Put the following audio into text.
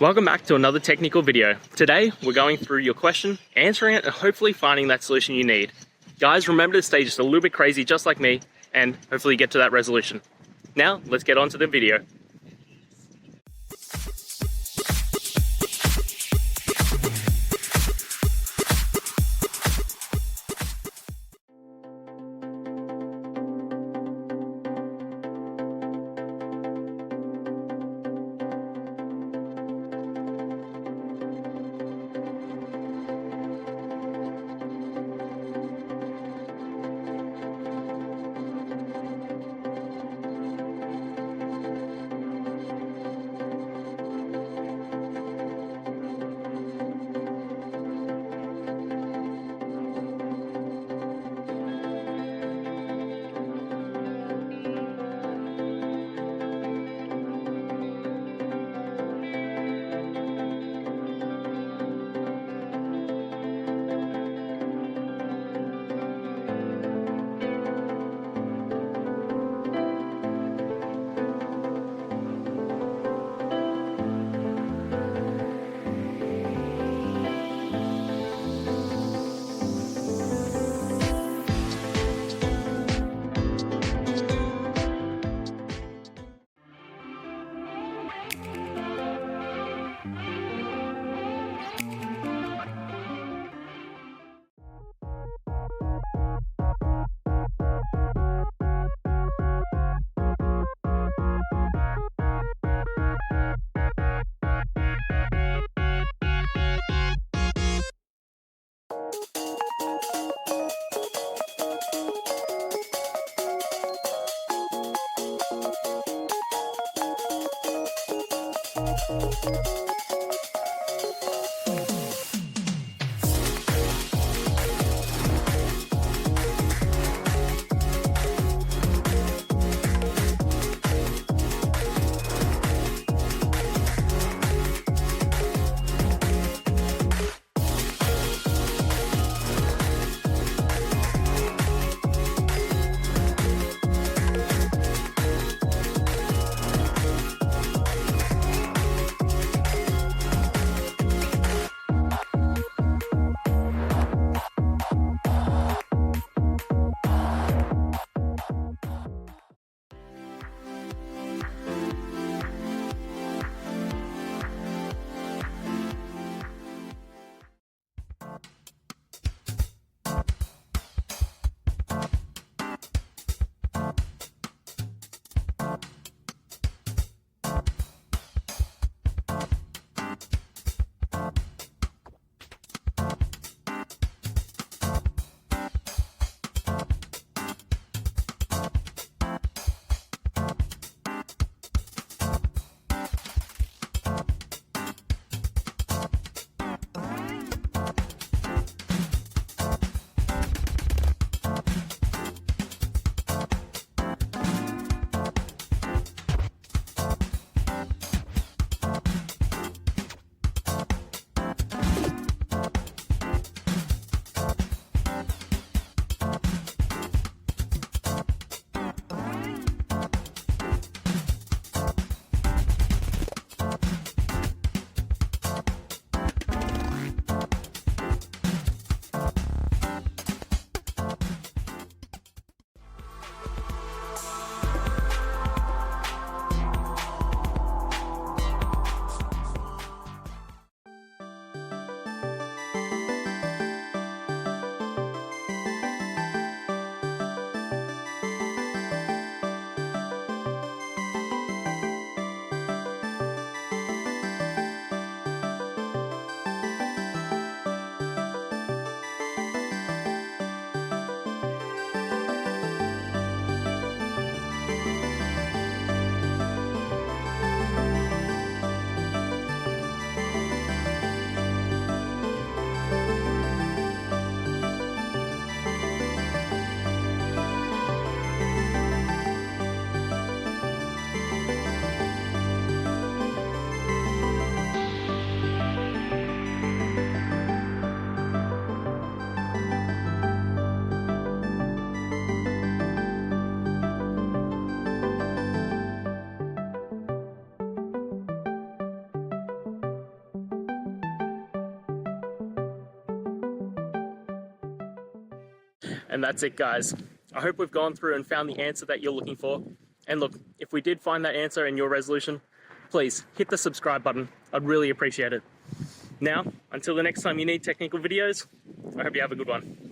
Welcome back to another technical video. Today, we're going through your question, answering it, and hopefully finding that solution you need. Guys, remember to stay just a little bit crazy, just like me, and hopefully get to that resolution. Now, let's get on to the video. And that's it, guys. I hope we've gone through and found the answer that you're looking for. And look, if we did find that answer in your resolution, please hit the subscribe button. I'd really appreciate it. Now, until the next time you need technical videos, I hope you have a good one.